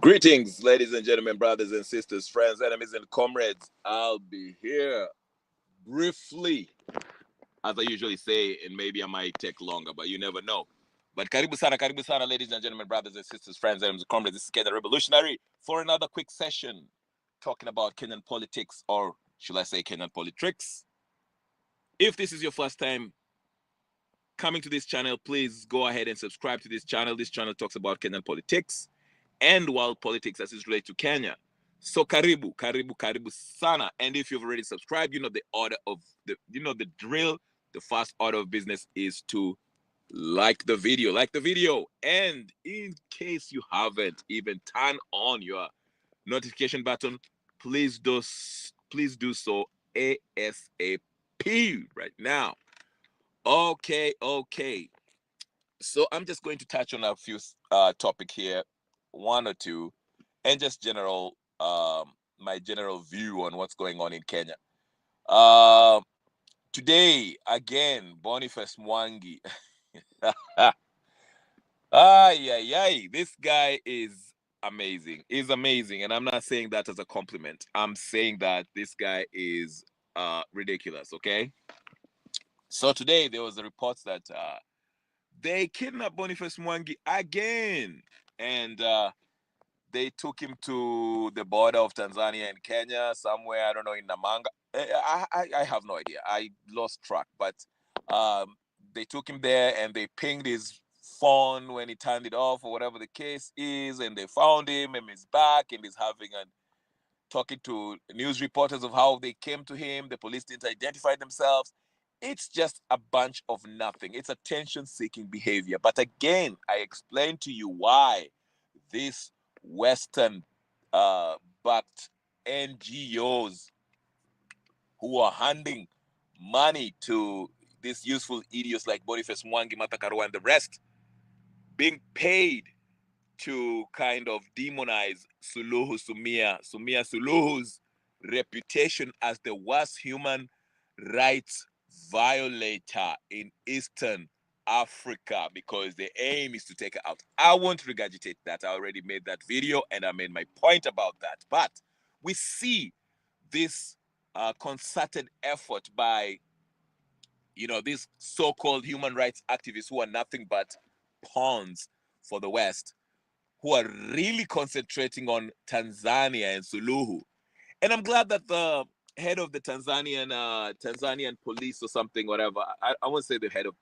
Greetings, ladies and gentlemen, brothers and sisters, friends, enemies, and comrades. I'll be here briefly, as I usually say, and maybe I might take longer, but you never know. But karibu sana, ladies and gentlemen, brothers and sisters, friends, enemies, and comrades. This is Kenyan Revolutionary for another quick session talking about Kenyan politics, or should I say Kenyan politics. If this is your first time coming to this channel, please go ahead and subscribe to this channel. This channel talks about Kenyan politics and world politics as it's related to Kenya. So karibu sana. And if you've already subscribed, you know the order of the drill. The first order of business is to like the video. And in case you haven't even turned on your notification button, please do so ASAP right now. Okay. So I'm just going to touch on a few topic here, one or two, and just my general view on what's going on in Kenya. Today again, Boniface Mwangi. This guy is amazing. He's amazing, and I'm not saying that as a compliment. I'm saying that this guy is ridiculous. Okay. So today there was a report that they kidnapped Boniface Mwangi again, and they took him to the border of Tanzania and Kenya, somewhere, I don't know, in Namanga. I have no idea. I lost track, but they took him there and they pinged his phone when he turned it off or whatever the case is, and they found him and he's back and he's talking to news reporters of how they came to him. The police didn't identify themselves. It's just a bunch of nothing. It's attention-seeking behavior. But again, I explained to you why this Western backed NGOs who are handing money to these useful idiots like Boniface Mwangi, Martha Karua, and the rest, being paid to kind of demonize Sumia Suluhu's reputation as the worst human rights violator in Eastern Africa, because the aim is to take her out. I won't regurgitate that. I already made that video and I made my point about that. But we see this concerted effort by these so-called human rights activists who are nothing but pawns for the West, who are really concentrating on Tanzania and Suluhu. And I'm glad that the head of the Tanzanian police or something, whatever, I won't say the head of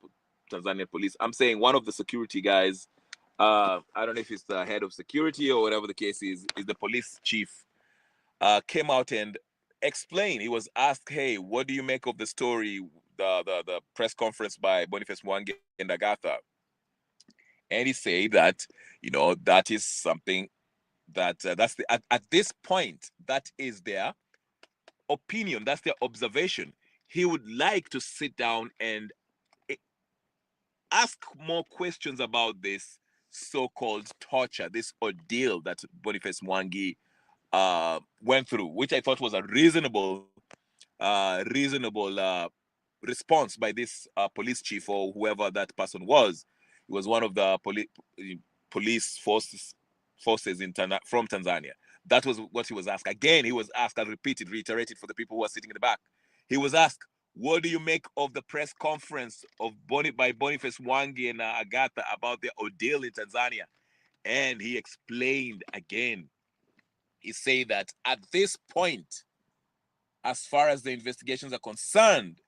Tanzanian police, I'm saying one of the security guys, I don't know if it's the head of security or whatever the case is the police chief, came out and explained. He was asked, hey, what do you make of the story, the press conference by Boniface Mwangi and Agatha? And he said that, that is something that that's at this point, that is their opinion, that's their observation. He would like to sit down and ask more questions about this so-called torture, this ordeal that Boniface Mwangi went through, which I thought was a reasonable response by this police chief or whoever that person was. He was one of the police forces from Tanzania. That was what he was asked. Again, he was asked, I reiterated for the people who are sitting in the back. He was asked, what do you make of the press conference by Boniface Mwangi and Agatha about their ordeal in Tanzania? And he explained again. He said that at this point, as far as the investigations are concerned,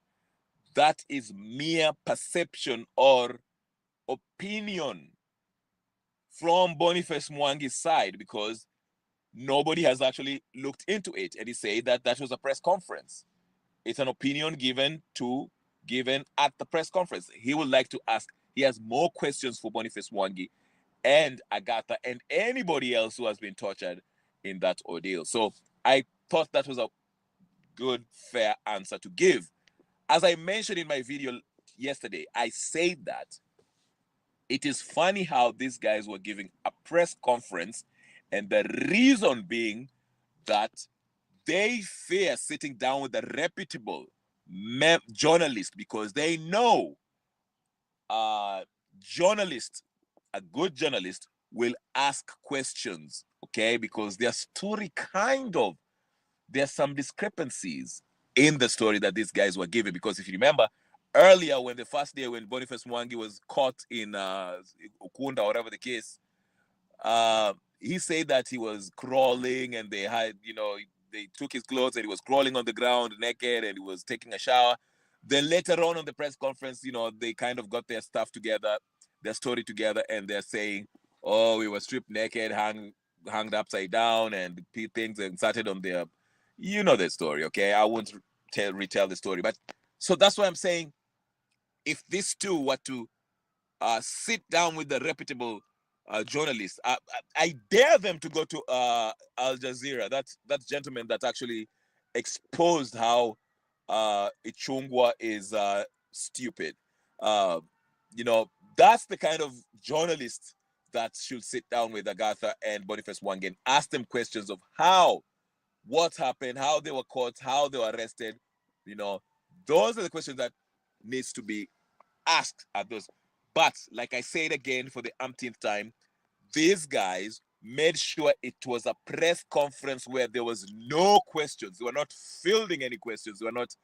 that is mere perception or opinion from Boniface Mwangi's side, because nobody has actually looked into it. And he said that that was a press conference. It's an opinion given at the press conference. He would like to ask, he has more questions for Boniface Mwangi and Agatha and anybody else who has been tortured in that ordeal. So I thought that was a good, fair answer to give. As I mentioned in my video yesterday, I said that it is funny how these guys were giving a press conference, and the reason being that they fear sitting down with a reputable journalist, because they know a good journalist will ask questions okay? Because their story there's some discrepancies in the story that these guys were given. Because if you remember, earlier when the first day when Boniface Mwangi was caught in Ukunda, whatever the case, he said that he was crawling and they had, they took his clothes and he was crawling on the ground naked and he was taking a shower. Then later on the press conference, they kind of got their stuff together, their story together, and they're saying, oh, we were stripped naked, hung upside down, and things and started on their, the story, okay? I won't retell the story. But so that's why I'm saying, if these two were to sit down with the reputable journalists, I dare them to go to Al Jazeera. That gentleman that actually exposed how Ichungwa is stupid. Uh, that's the kind of journalist that should sit down with Agatha and Boniface Mwangi and ask them questions of what happened, how they were caught, how they were arrested. Those are the questions that needs to be asked at those. But like I said again for the umpteenth time, these guys made sure it was a press conference where there was no questions. They were not fielding any questions. They were not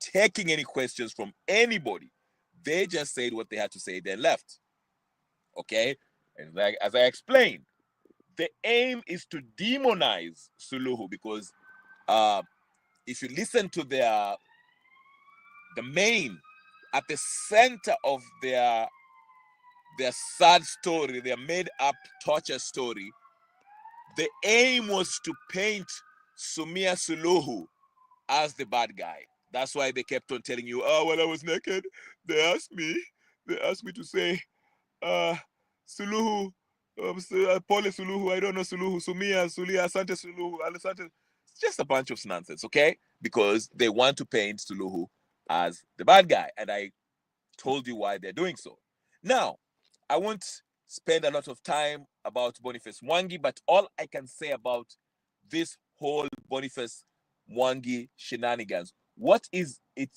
taking any questions from anybody. They just said what they had to say, then left. Okay? And as I explained, the aim is to demonize Suluhu because if you listen to the main, at the center of their sad story, their made-up torture story, the aim was to paint Sumia Suluhu as the bad guy. That's why they kept on telling you, oh, when I was naked, they asked me to say, Suluhu, Pole Suluhu, I don't know Suluhu, Sumia, Sulia, Asante Suluhu, Asante. It's just a bunch of nonsense, okay? Because they want to paint Suluhu as the bad guy. And I told you why they're doing so. Now, I won't spend a lot of time about Boniface Mwangi, but all I can say about this whole Boniface Mwangi shenanigans, what is it,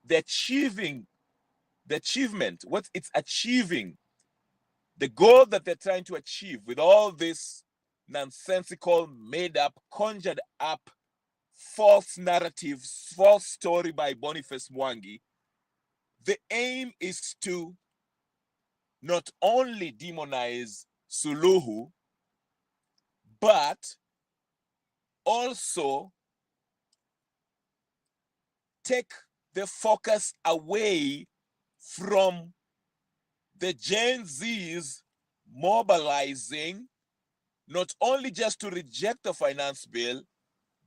the achievement, what it's achieving, the goal that they're trying to achieve with all this nonsensical, made up, conjured up, false narrative, false story by Boniface Mwangi. The aim is to not only demonize Suluhu, but also take the focus away from the Gen Zs mobilizing, not only just to reject the finance bill,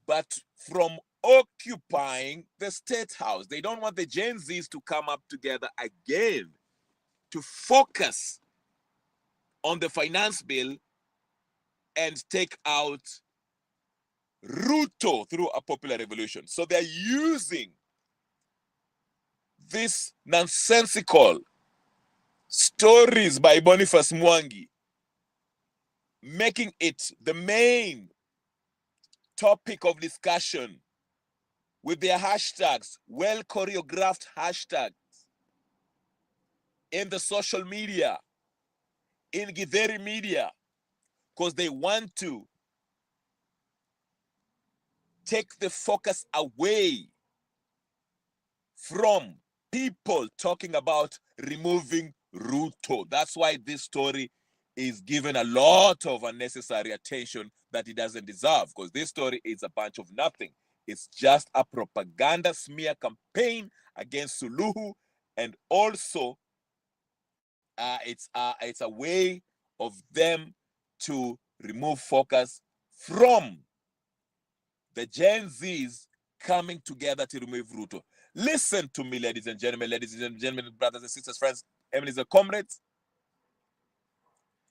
but from occupying the State House. They don't want the Gen Zs to come up together again to focus on the finance bill and take out Ruto through a popular revolution. So they're using this nonsensical stories by Boniface Mwangi, making it the main topic of discussion with their hashtags, well choreographed hashtags in the social media, in Githeri media, because they want to take the focus away from people talking about removing Ruto. That's why this story is given a lot of unnecessary attention that it doesn't deserve, because this story is a bunch of nothing. It's just a propaganda smear campaign against Suluhu, and also it's a way of them to remove focus from the Gen Zs coming together to remove Ruto. Listen to me, ladies and gentlemen, brothers and sisters, friends, enemies and comrades.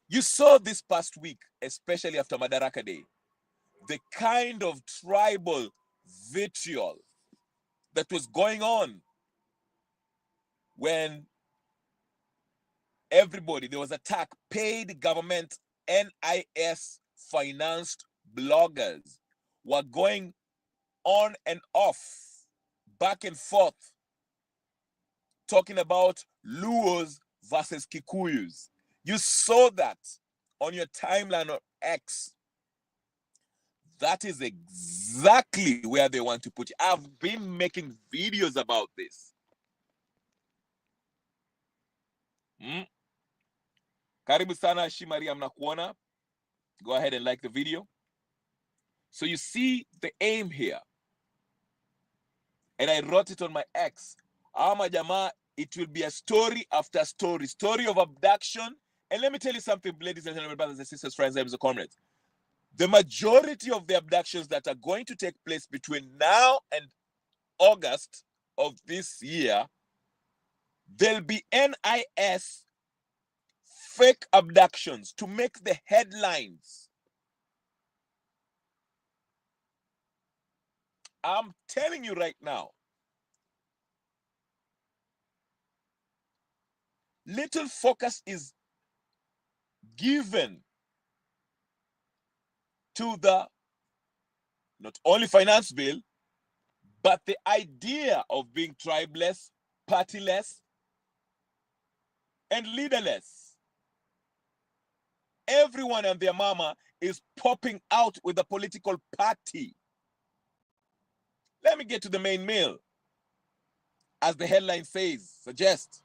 You saw this past week, especially after Madaraka Day, the kind of tribal vitriol that was going on when there was attack, paid government, NIS financed bloggers were going on and off, back and forth, talking about Luos versus Kikuyus. You saw that on your timeline on X. That is exactly where they want to put you. I've been making videos about this. Karibu sana Shimaria mnakuona. Go ahead and like the video. So you see the aim here. And I wrote it on my X. Ama jamaa, it will be a story after story. Story of abduction. And let me tell you something, ladies and gentlemen, brothers and sisters, friends, and comrades. The majority of the abductions that are going to take place between now and August of this year, there'll be NIS fake abductions to make the headlines. I'm telling you right now. Little focus is given to the not only finance bill, but the idea of being tribeless, partyless, and leaderless. Everyone and their mama is popping out with a political party. Let me get to the main meal. As the headline suggests,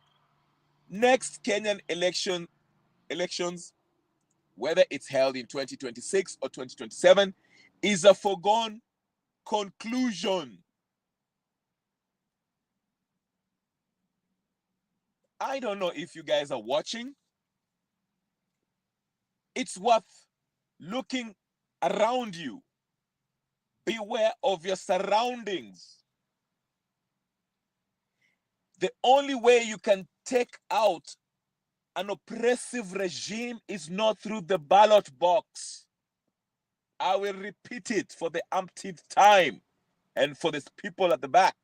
next Kenyan elections, whether it's held in 2026 or 2027, is a foregone conclusion. I don't know if you guys are watching. It's worth looking around you. Beware of your surroundings. The only way you can take out an oppressive regime is not through the ballot box. I will repeat it for the umpteenth time and for the people at the back.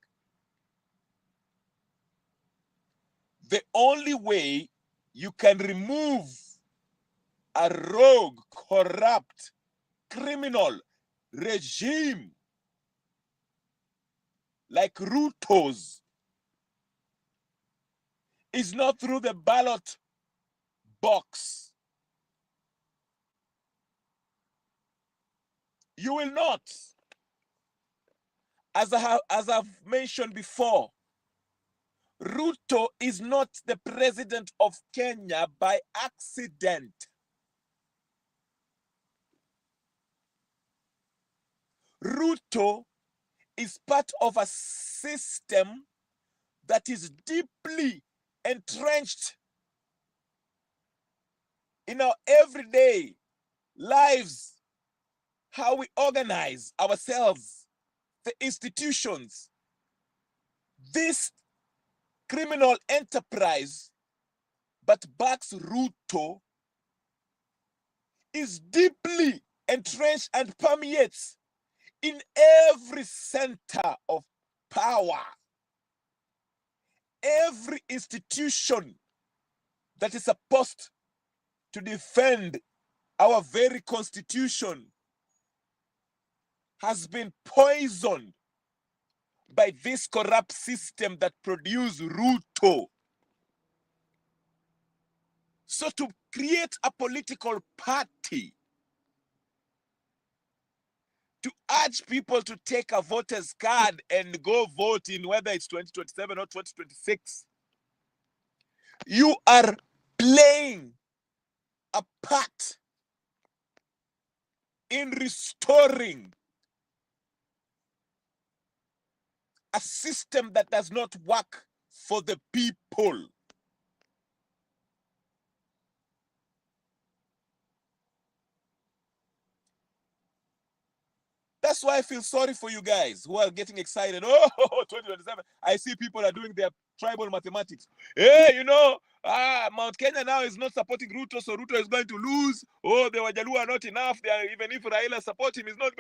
The only way you can remove a rogue, corrupt, criminal regime like Ruto's is not through the ballot box. You will not. As I've mentioned before, Ruto is not the president of Kenya by accident. Ruto is part of a system that is deeply entrenched in our everyday lives, how we organize ourselves, the institutions. This criminal enterprise that backs Ruto is deeply entrenched and permeates in every center of power. Every institution that is supposed to defend our very constitution has been poisoned by this corrupt system that produced Ruto. So to create a political party, to urge people to take a voter's card and go vote in whether it's 2027 or 2026, you are playing a part in restoring a system that does not work for the people. That's why I feel sorry for you guys who are getting excited. Oh, 2027. I see people are doing their tribal mathematics. Hey, you know, Mount Kenya now is not supporting Ruto, so Ruto is going to lose. Oh, the Wajaluo are not enough. They are, even if Raila support him, he's not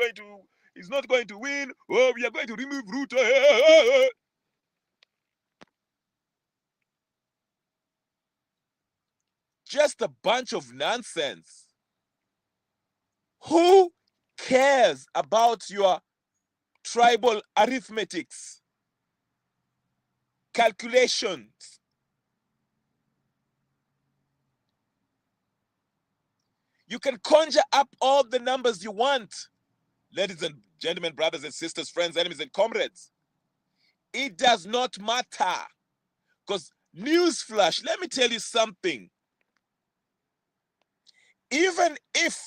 going to win. Oh, we are going to remove Ruto. Just a bunch of nonsense. Who cares about your tribal arithmetics, calculations? You can conjure up all the numbers you want. ladies and gentlemen, brothers and sisters, friends, enemies and comrades, it does not matter. Because newsflash, let me tell you something. Even if,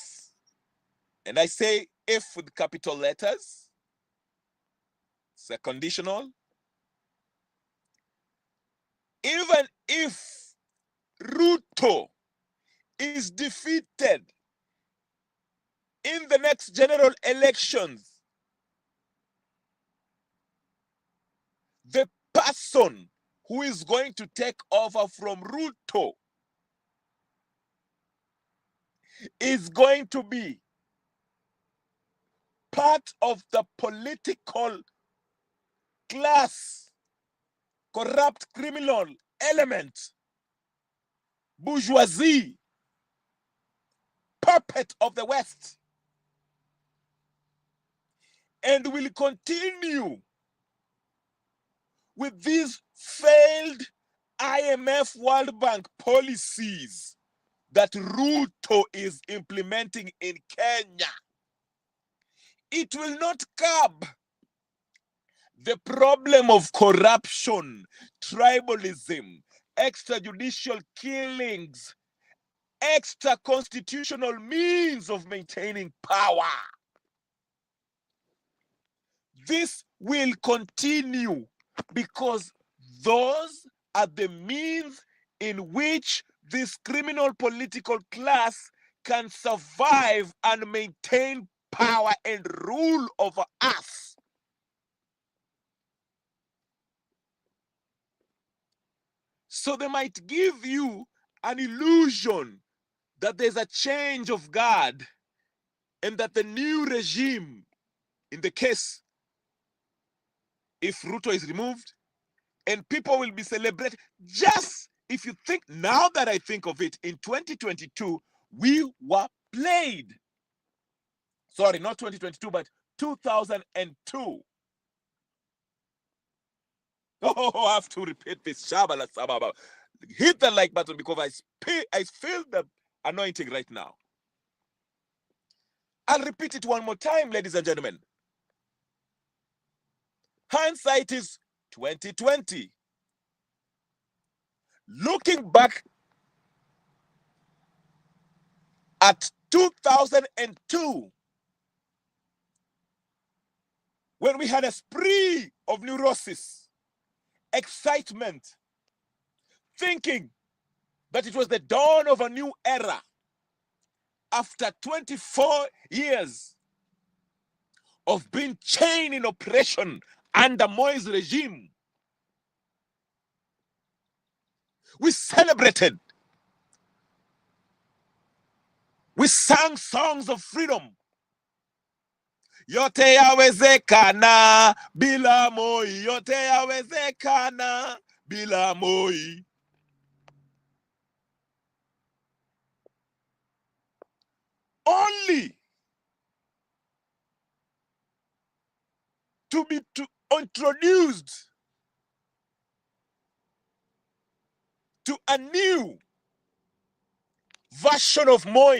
and I say if with capital letters, it's a conditional. Even if Ruto is defeated in the next general elections, the person who is going to take over from Ruto is going to be part of the political class, corrupt criminal element, bourgeoisie, puppet of the West, and will continue with these failed IMF World Bank policies that Ruto is implementing in Kenya. It will not curb the problem of corruption, tribalism, extrajudicial killings, extra-constitutional means of maintaining power. This will continue because those are the means in which this criminal political class can survive and maintain power and rule over us. So they might give you an illusion that there's a change of guard and that the new regime, in the case if Ruto is removed, and people will be celebrating. Just if you think, now that I think of it, in 2022, we were played. Sorry, not 2022, but 2002. Oh, I have to repeat this. Shabala, sababa. Hit the like button because I feel the anointing right now. I'll repeat it one more time, ladies and gentlemen. Hindsight is 2020. Looking back at 2002, when we had a spree of neurosis, excitement, thinking that it was the dawn of a new era, after 24 years of being chained in oppression under Moi's regime, we celebrated. We sang songs of freedom. Yote yawezekana bila Moi. Yote yawezekana bila Moi. Only to be introduced to a new version of Moi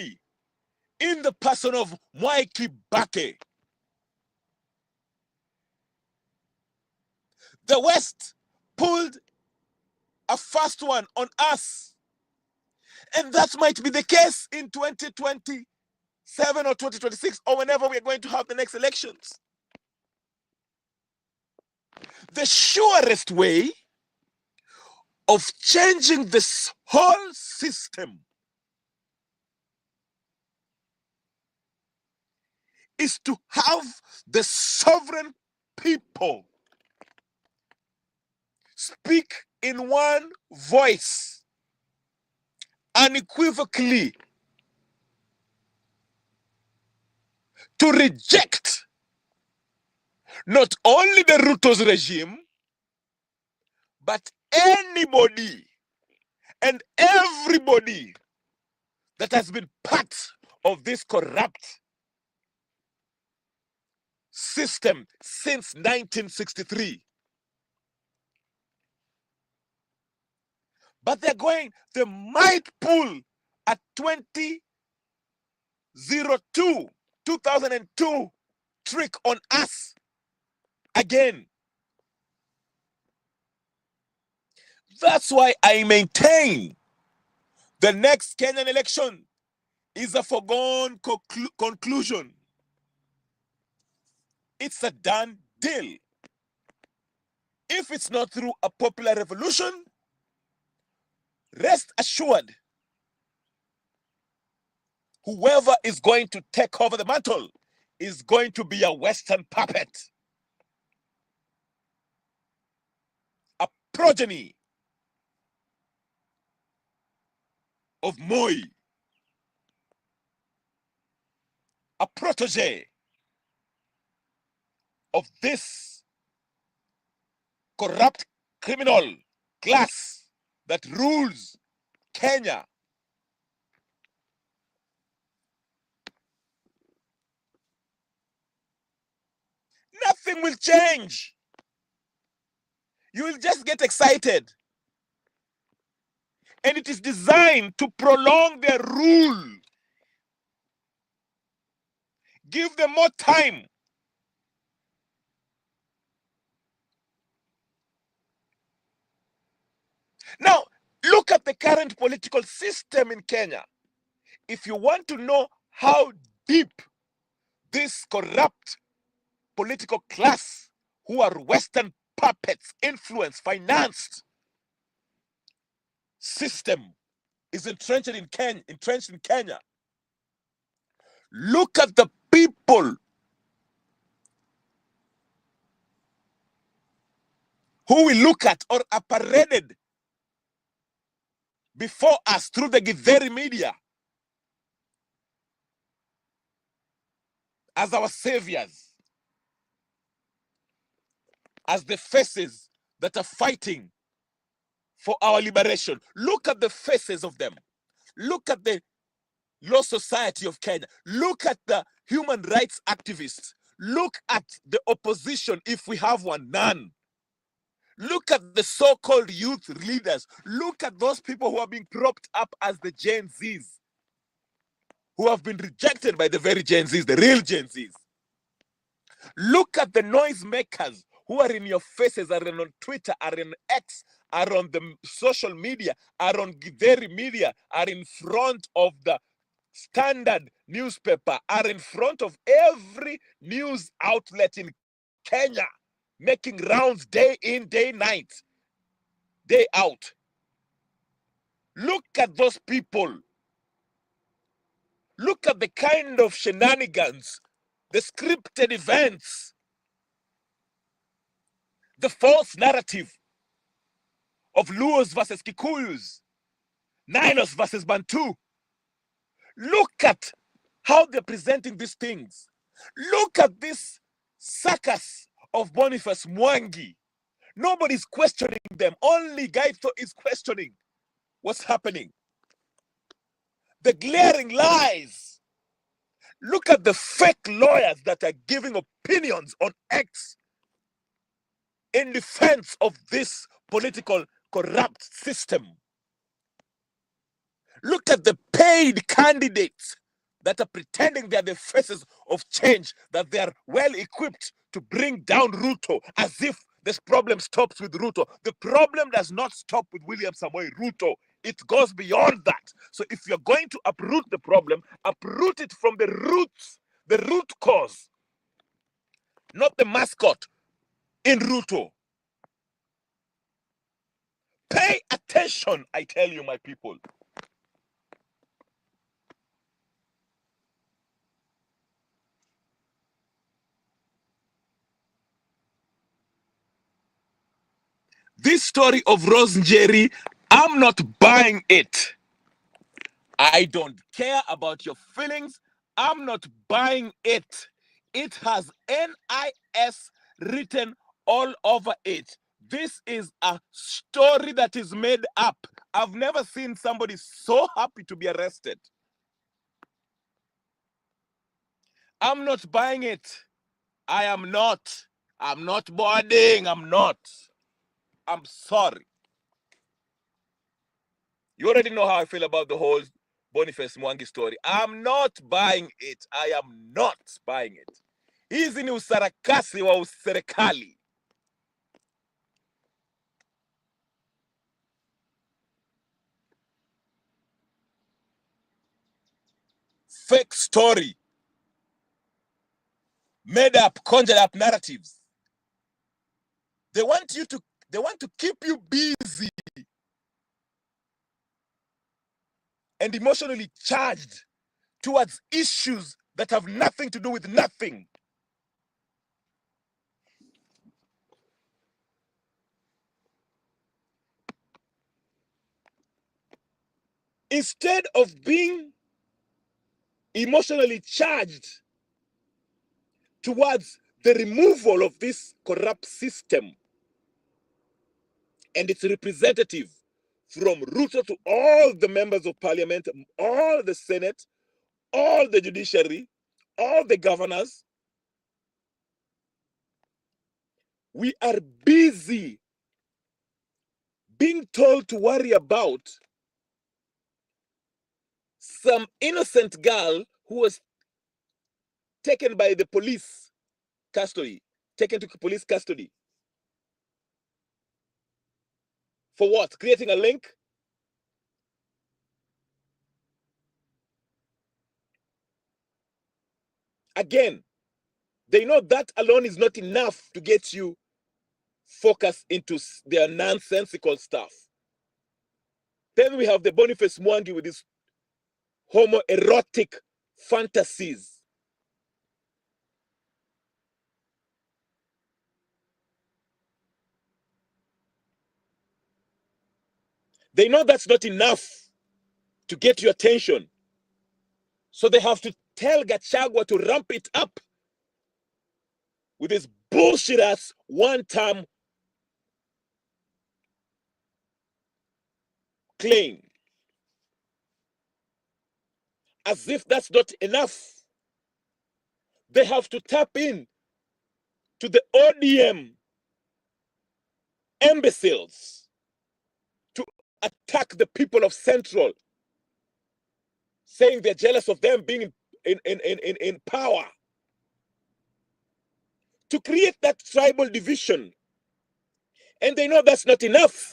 in the person of Mwai Kibaki. The West pulled a fast one on us. And that might be the case in 2027 or 2026 or whenever we are going to have the next elections. The surest way of changing this whole system is to have the sovereign people speak in one voice, unequivocally, to reject not only the Ruto's regime, but anybody and everybody that has been part of this corrupt system since 1963. But they might pull a 2002 trick on us again. That's why I maintain the next Kenyan election is a foregone conclusion. It's a done deal. If it's not through a popular revolution, rest assured, whoever is going to take over the mantle is going to be a Western puppet, a progeny of Moi, a protege of this corrupt criminal class that rules Kenya. Nothing will change. You will just get excited. And it is designed to prolong their rule. Give them more time. Now, look at the current political system in Kenya. If you want to know how deep this corrupt political class, who are Western puppets, influenced, financed system, is entrenched in Kenya, look at the people who we look at or are paraded before us through the Githeri media as our saviors, as the faces that are fighting for our liberation. Look at the faces of them. Look at the Law Society of Kenya. Look at the human rights activists. Look at the opposition, if we have one, none. Look at the so-called youth leaders. Look at those people who are being propped up as the Gen Zs, who have been rejected by the very Gen Zs, the real Gen Zs. Look at the noisemakers who are in your faces, are on Twitter, are on X, are on the social media, are on Githeri media, are in front of the Standard newspaper, are in front of every news outlet in Kenya, making rounds day in, day night, day out. Look at those people. Look at the kind of shenanigans, the scripted events, the false narrative of Luos versus Kikuyus, Nilos versus Bantu. Look at how they're presenting these things. Look at this circus of Boniface Mwangi. Nobody's questioning them. Only Gaito is questioning what's happening. The glaring lies. Look at the fake lawyers that are giving opinions on X in defense of this political corrupt system. Look at the paid candidates that are pretending they are the faces of change, that they are well equipped to bring down Ruto, as if this problem stops with Ruto. The problem does not stop with William Samoei Ruto. It goes beyond that. So if you're going to uproot the problem, uproot it from the roots, the root cause, not the mascot in Ruto. Pay attention, I tell you, my people. This story of Rose Njeri, I'm not buying it. I don't care about your feelings. I'm not buying it. It has NIS written all over it. This is a story that is made up. I've never seen somebody so happy to be arrested. I'm not buying it. I am not. I'm not boarding. I'm not. I'm sorry. You already know how I feel about the whole Boniface Mwangi story. I'm not buying it. I am not buying it. Hizi ni usarakasi wa serikali. Fake story. Made up, conjured up narratives. They want to keep you busy and emotionally charged towards issues that have nothing to do with nothing. Instead of being emotionally charged towards the removal of this corrupt system and its representative, from Ruto to all the members of parliament, all the Senate, all the judiciary, all the governors, we are busy being told to worry about some innocent girl who was taken by the police custody, taken to police custody. For what? Creating a link? Again, they know that alone is not enough to get you focused into their nonsensical stuff. Then we have the Boniface Mwangi with his homoerotic fantasies. They know that's not enough to get your attention. So they have to tell Gachagua to ramp it up with his bullshit ass one-term claim. As if that's not enough, they have to tap in to the ODM imbeciles to attack the people of Central, saying they're jealous of them being in power, to create that tribal division. And they know that's not enough.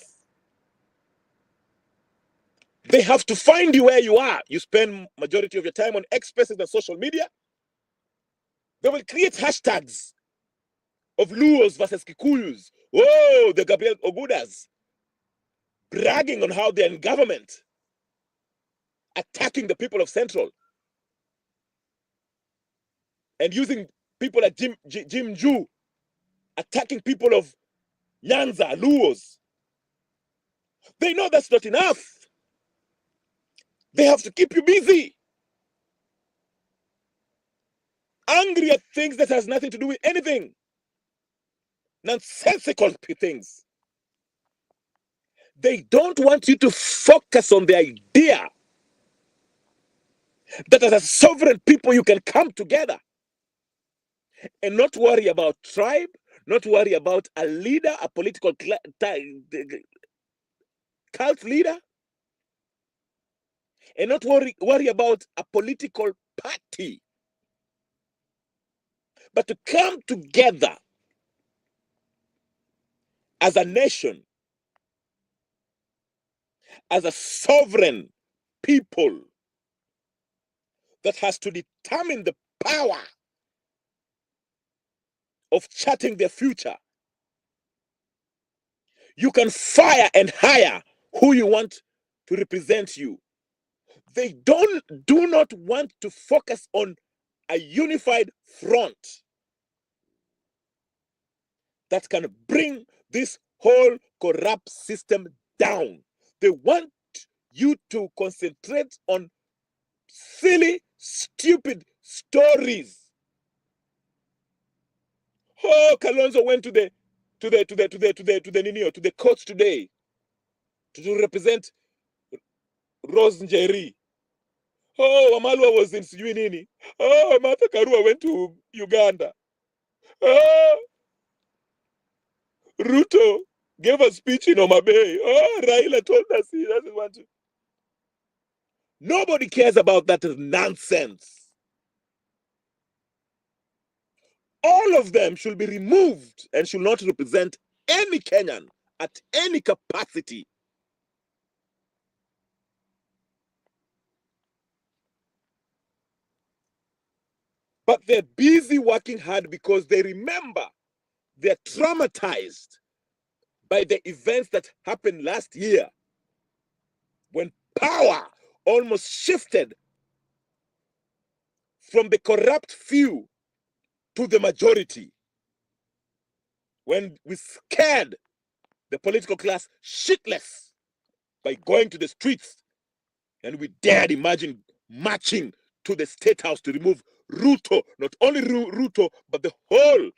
They have to find you where you are. You spend majority of your time on X Spaces and social media. They will create hashtags of Luos versus Kikuyus. Oh, the Gabriel Ogudas, bragging on how they're in government, attacking the people of Central, and using people like Jim Ju, attacking people of Nyanza, Luos. They know that's not enough. They have to keep you busy, angry at things that has nothing to do with anything. Nonsensical things. They don't want you to focus on the idea that as a sovereign people you can come together and not worry about tribe, not worry about a leader, a political cult leader, and not worry about a political party, but to come together as a nation, as a sovereign people that has to determine the power of charting their future. You can fire and hire who you want to represent you. They do not want to focus on a unified front that can bring this whole corrupt system down. They want you to concentrate on silly, stupid stories. Oh, Kalonzo went to the court today to represent Rose Njeri. Oh, Wamalwa was in sijui nini. Oh, Martha Karua went to Uganda. Oh, Ruto gave a speech in Homa Bay. Oh, Raila told us he doesn't want to. Nobody cares about that nonsense. all of them should be removed and should not represent any Kenyan at any capacity. But they're busy working hard because they remember they're traumatized by the events that happened last year when power almost shifted from the corrupt few to the majority. When we scared the political class shitless by going to the streets, and we dared imagine marching to the State House to remove Ruto, not only Ruto, but the whole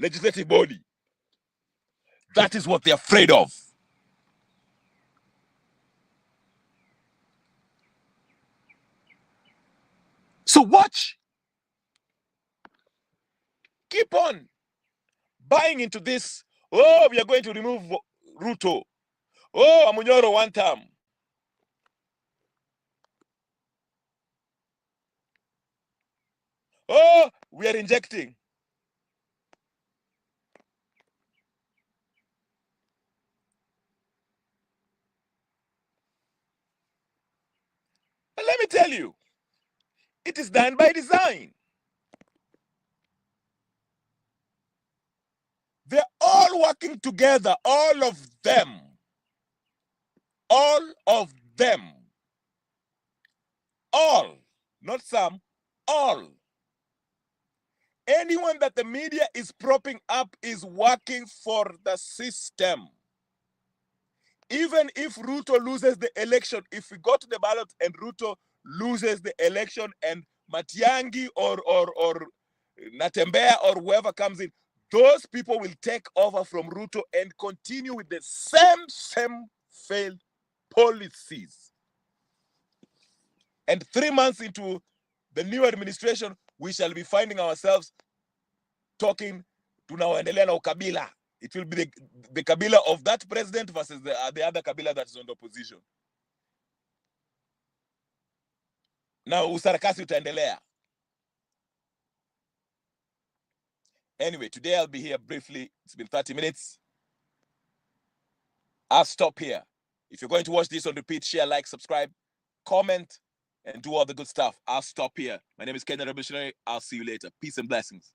legislative body. That is what they're afraid of. So watch. Keep on buying into this. Oh, we are going to remove Ruto. Oh, Amunyoro one term. Oh, we are injecting. But let me tell you, it is done by design. They're all working together, all of them. All of them. All. Not some, all. Anyone that the media is propping up is working for the system. Even if Ruto loses the election, if we go to the ballot and Ruto loses the election and Matiangi or Natembea or whoever comes in, those people will take over from Ruto and continue with the same failed policies. And 3 months into the new administration, we shall be finding ourselves talking tunaoendelea na ukabila. It will be the Kabila of that president versus the other Kabila that is on the opposition. Now, usarakasi utaendelea. Anyway, today I'll be here briefly. It's been 30 minutes. I'll stop here. If you're going to watch this on repeat, share, like, subscribe, comment, and do all the good stuff. I'll stop here. My name is Kenyan Revolutionary. I'll see you later. Peace and blessings.